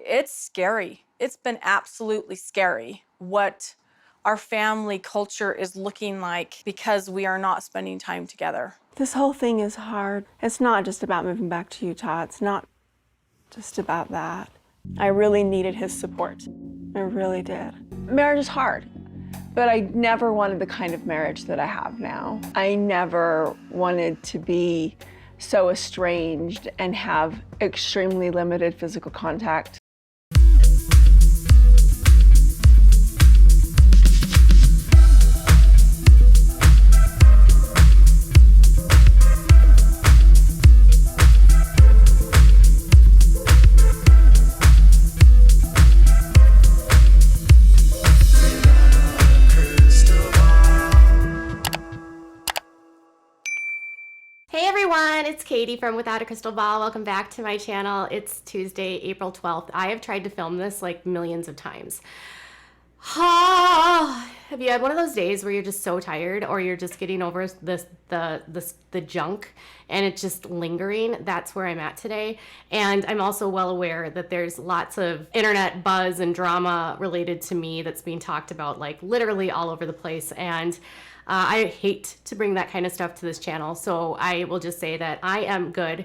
It's scary. It's been absolutely scary what our family culture is looking like because we are not spending time together. This whole thing is hard. It's not just about moving back to Utah. It's not just about that. I really needed his support. I really did. Marriage is hard, but I never wanted the kind of marriage that I have now. I never wanted to be so estranged and have extremely limited physical contact. Hey everyone, it's Katie from Without a Crystal Ball. Welcome back to my channel. It's Tuesday, April 12th. I have tried to film this like millions of times. Have you had one of those days where you're just so tired or you're just getting over the junk and it's just lingering? That's where I'm at today. And I'm also well aware that there's lots of internet buzz and drama related to me that's being talked about like literally all over the place. And I hate to bring that kind of stuff to this channel, so I will just say that I am good.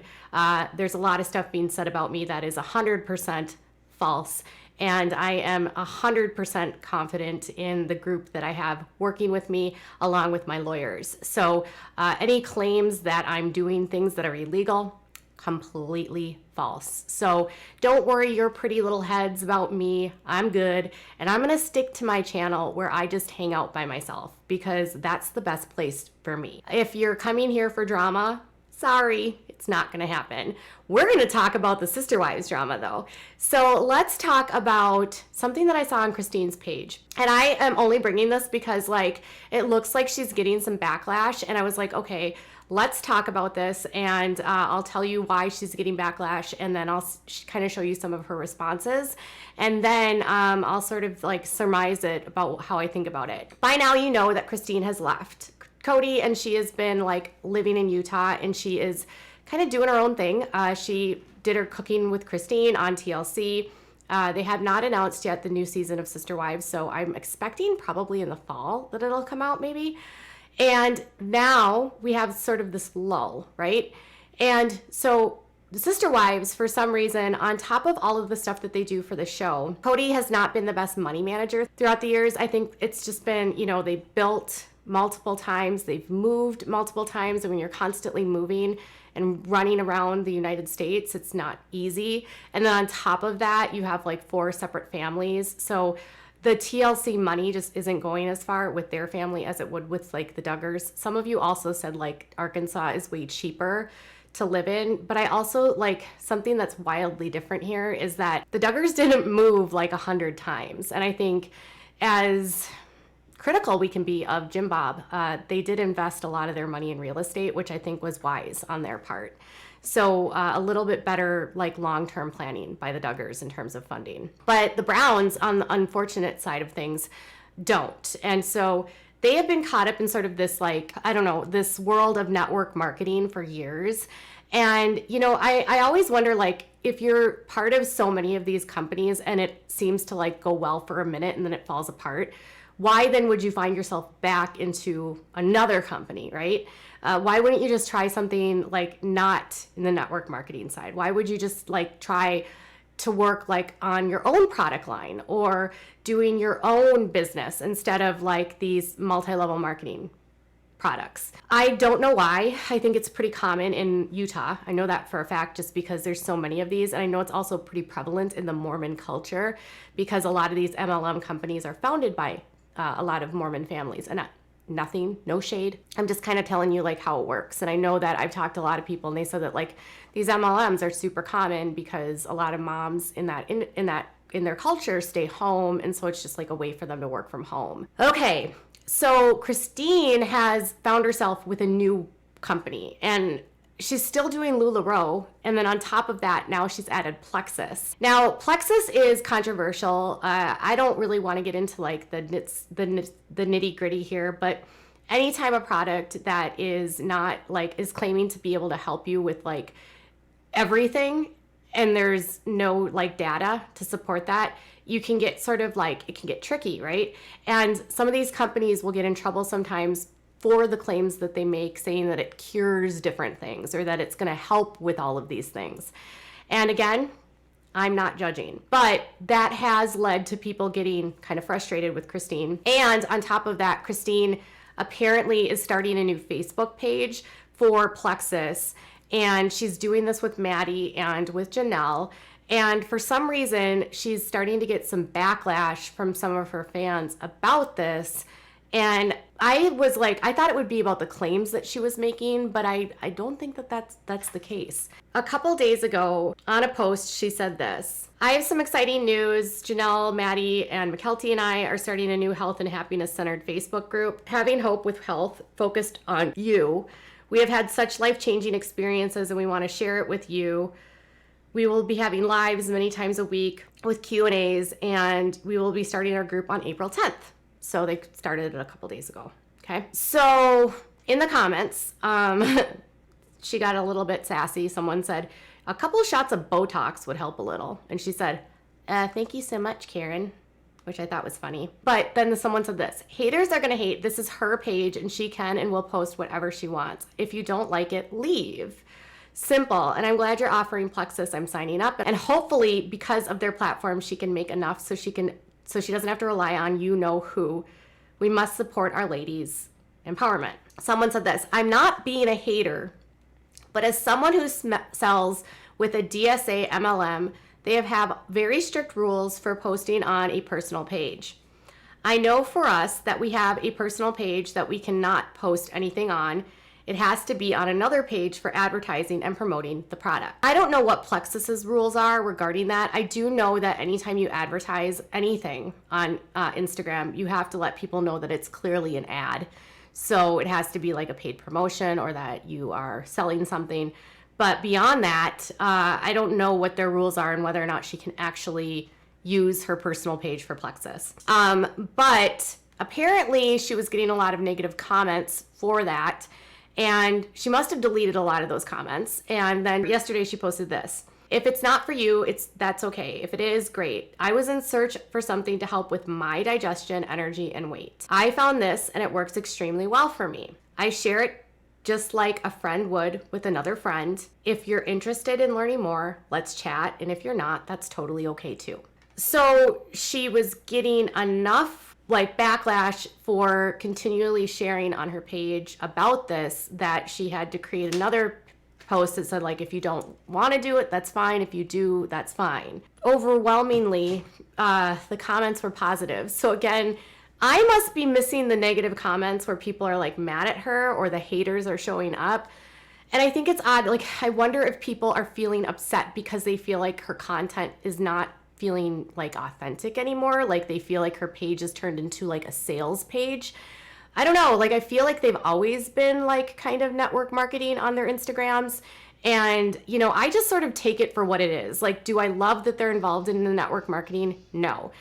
There's a lot of stuff being said about me that is 100% false, and I am 100% confident in the group that I have working with me along with my lawyers. So any claims that I'm doing things that are illegal, completely false. So don't worry your pretty little heads about me. I'm good. And I'm going to stick to my channel where I just hang out by myself because that's the best place for me. If you're coming here for drama, sorry, it's not going to happen. We're going to talk about the Sister Wives drama though. So let's talk about something that I saw on Christine's page. And I am only bringing this because like it looks like she's getting some backlash. And I was like, okay, let's talk about this, and I'll tell you why she's getting backlash, and then I'll kind of show you some of her responses, and then I'll sort of like surmise it about how I think about it. By now you know that Christine has left Cody, and she has been like living in Utah, and she is kind of doing her own thing. She did her Cooking with Christine on TLC. They have not announced yet the new season of Sister Wives, so I'm expecting probably in the fall that it'll come out maybe. And now we have sort of this lull, right? And so the Sister Wives, for some reason, on top of all of the stuff that they do for the show, Cody has not been the best money manager throughout the years. I think it's just been, you know, they built multiple times, they've moved multiple times, and when you're constantly moving and running around the United States, it's not easy. And then on top of that, you have like 4 separate families. So the TLC money just isn't going as far with their family as it would with like the Duggars. Some of you also said like Arkansas is way cheaper to live in, but I also like something that's wildly different here is that the Duggars didn't move like 100 times. And I think as critical we can be of Jim Bob, they did invest a lot of their money in real estate, which I think was wise on their part. So a little bit better like long-term planning by the Duggars in terms of funding. But the Browns, on the unfortunate side of things, don't. And so they have been caught up in sort of this like, I don't know, this world of network marketing for years. And, you know, I always wonder like if you're part of so many of these companies and it seems to like go well for a minute and then it falls apart, why then would you find yourself back into another company, right? Why wouldn't you just try something like not in the network marketing side? Why would you just like try to work like on your own product line or doing your own business instead of like these multi-level marketing products? I don't know why. I think it's pretty common in Utah. I know that for a fact just because there's so many of these. And I know it's also pretty prevalent in the Mormon culture because a lot of these MLM companies are founded by a lot of Mormon families. And nothing, no shade. I'm just kind of telling you like how it works. And I know that I've talked to a lot of people and they said that like these MLMs are super common because a lot of moms in their culture stay home. And so it's just like a way for them to work from home. Okay. So Christine has found herself with a new company and she's still doing LuLaRoe, and then on top of that, now she's added Plexus. Now, Plexus is controversial. I don't really want to get into like the nitty gritty here, but anytime a product that is not like is claiming to be able to help you with like everything and there's no like data to support that, you can get sort of like, it can get tricky, right? And some of these companies will get in trouble sometimes for the claims that they make, saying that it cures different things or that it's going to help with all of these things. And again, I'm not judging, but that has led to people getting kind of frustrated with Christine. And on top of that, Christine apparently is starting a new Facebook page for Plexus, and she's doing this with Maddie and with Janelle. And for some reason, she's starting to get some backlash from some of her fans about this. And I was like, I thought it would be about the claims that she was making, but I don't think that that's the case. A couple days ago on a post, she said this: I have some exciting news. Janelle, Maddie, and McKelty and I are starting a new health and happiness centered Facebook group, Having Hope with Health, focused on you. We have had such life-changing experiences and we want to share it with you. We will be having lives many times a week with Q&As, and we will be starting our group on April 10th. So they started it a couple days ago. Okay. So in the comments, she got a little bit sassy. Someone said, a couple shots of Botox would help a little. And she said, thank you so much, Karen, which I thought was funny. But then someone said this: haters are going to hate. This is her page and she can and will post whatever she wants. If you don't like it, leave. Simple. And I'm glad you're offering Plexus. I'm signing up. And hopefully because of their platform, she can make enough so she doesn't have to rely on you know who. We must support our ladies' empowerment. Someone said this: I'm not being a hater, but as someone who sells with a DSA MLM, they have very strict rules for posting on a personal page. I know for us that we have a personal page that we cannot post anything on. It has to be on another page for advertising and promoting the product. I don't know what Plexus's rules are regarding that. I do know that anytime you advertise anything on Instagram, you have to let people know that it's clearly an ad. So it has to be like a paid promotion or that you are selling something. But beyond that, I don't know what their rules are and whether or not she can actually use her personal page for Plexus. But apparently she was getting a lot of negative comments for that. And she must have deleted a lot of those comments. And then yesterday she posted this: if it's not for you, that's okay. If it is, great. I was in search for something to help with my digestion, energy, and weight. I found this and it works extremely well for me. I share it just like a friend would with another friend. If you're interested in learning more, let's chat. And if you're not, that's totally okay too. So she was getting enough like backlash for continually sharing on her page about this that she had to create another post that said, like, if you don't want to do it, that's fine. If you do, that's fine. Overwhelmingly, the comments were positive. So again, I must be missing the negative comments where people are like mad at her or the haters are showing up. And I think it's odd. Like, I wonder if people are feeling upset because they feel like her content is not feeling like authentic anymore. Like they feel like her page is turned into like a sales page. I don't know. Like I feel like they've always been like kind of network marketing on their Instagrams. And, you know, I just sort of take it for what it is. Like, do I love that they're involved in the network marketing? No.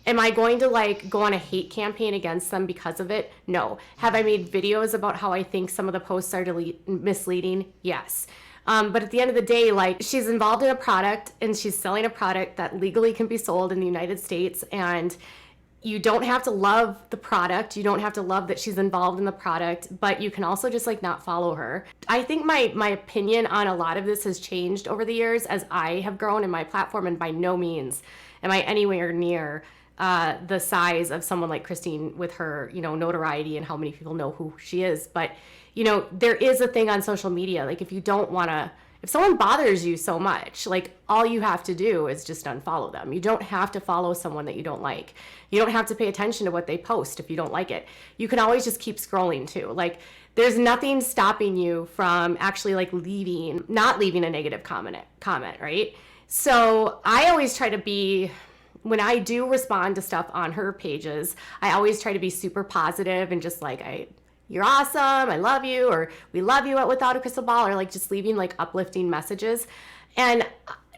Am I going to like go on a hate campaign against them because of it? No. Have I made videos about how I think some of the posts are misleading? Yes. But at the end of the day, like she's involved in a product and she's selling a product that legally can be sold in the United States. And you don't have to love the product. You don't have to love that she's involved in the product, but you can also just like not follow her. I think my opinion on a lot of this has changed over the years as I have grown in my platform, and by no means am I anywhere near the size of someone like Christine with her, you know, notoriety and how many people know who she is. But, you know, there is a thing on social media. Like if you don't want to, if someone bothers you so much, like all you have to do is just unfollow them. You don't have to follow someone that you don't like. You don't have to pay attention to what they post if you don't like it. You can always just keep scrolling too. Like there's nothing stopping you from actually like not leaving a negative comment, right? So I always try to be, when I do respond to stuff on her pages, I always try to be super positive and just like, you're awesome, I love you, or we love you at Without a Crystal Ball, or like just leaving like uplifting messages. And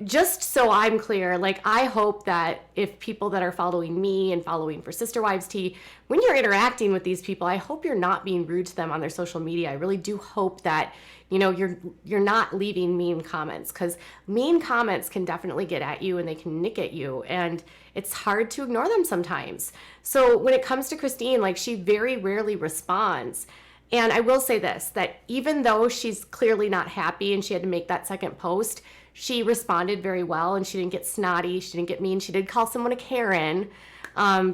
just so I'm clear, like, I hope that if people that are following me and following for Sister Wives Tea, when you're interacting with these people, I hope you're not being rude to them on their social media. I really do hope that, you know, you're not leaving mean comments, because mean comments can definitely get at you and they can nick at you, and it's hard to ignore them sometimes. So when it comes to Christine, like, she very rarely responds. And I will say this, that even though she's clearly not happy and she had to make that second post, she responded very well, and she didn't get snotty. She didn't get mean. She did call someone a Karen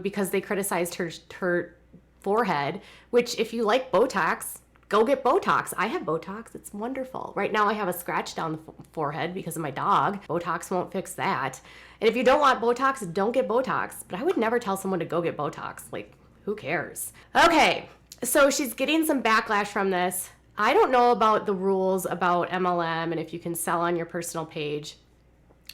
because they criticized her forehead, which, if you like Botox, go get Botox. I have Botox. It's wonderful. Right now I have a scratch down the forehead because of my dog. Botox won't fix that. And if you don't want Botox, don't get Botox. But I would never tell someone to go get Botox. Like, who cares? Okay, so she's getting some backlash from this. I don't know about the rules about MLM and if you can sell on your personal page.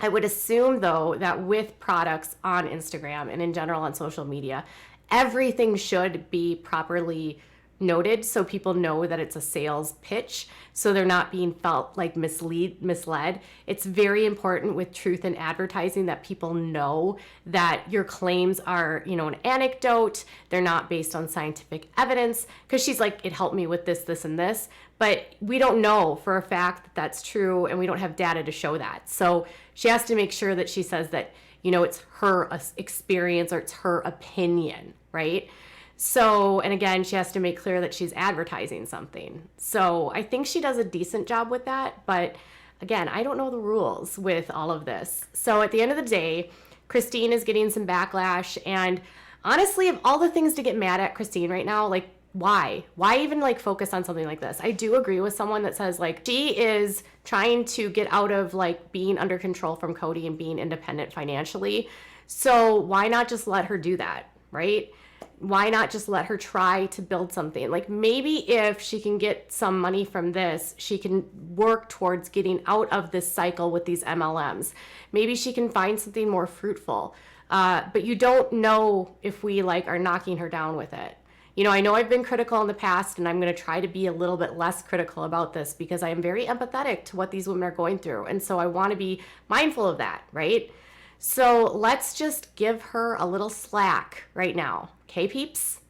I would assume, though, that with products on Instagram and in general on social media, everything should be properly noted so people know that it's a sales pitch, so they're not being felt like misled. It's very important with truth in advertising that people know that your claims are, you know, an anecdote. They're not based on scientific evidence, because she's like, it helped me with this, this, and this. But we don't know for a fact that that's true, and we don't have data to show that. So she has to make sure that she says that, you know, it's her experience or it's her opinion, right? So, and again, she has to make clear that she's advertising something. So I think she does a decent job with that. But again, I don't know the rules with all of this. So at the end of the day, Christine is getting some backlash. And honestly, of all the things to get mad at Christine right now, like, why? Why even like focus on something like this? I do agree with someone that says, like, she is trying to get out of like being under control from Cody and being independent financially. So why not just let her do that, right? Why not just let her try to build something? Like, maybe if she can get some money from this, she can work towards getting out of this cycle with these MLMs. Maybe she can find something more fruitful. But you don't know if we like are knocking her down with it. You know I've been critical in the past, and I'm going to try to be a little bit less critical about this because I am very empathetic to what these women are going through. And so I want to be mindful of that, right? So let's just give her a little slack right now. Okay, peeps?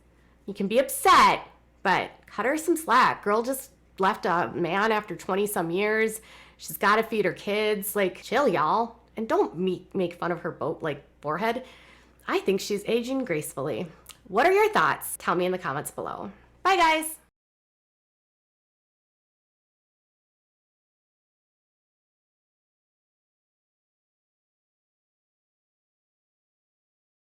You can be upset, but cut her some slack. Girl just left a man after 20 some years. She's got to feed her kids. Like, chill, y'all. And don't make fun of her forehead. I think she's aging gracefully. What are your thoughts? Tell me in the comments below. Bye, guys.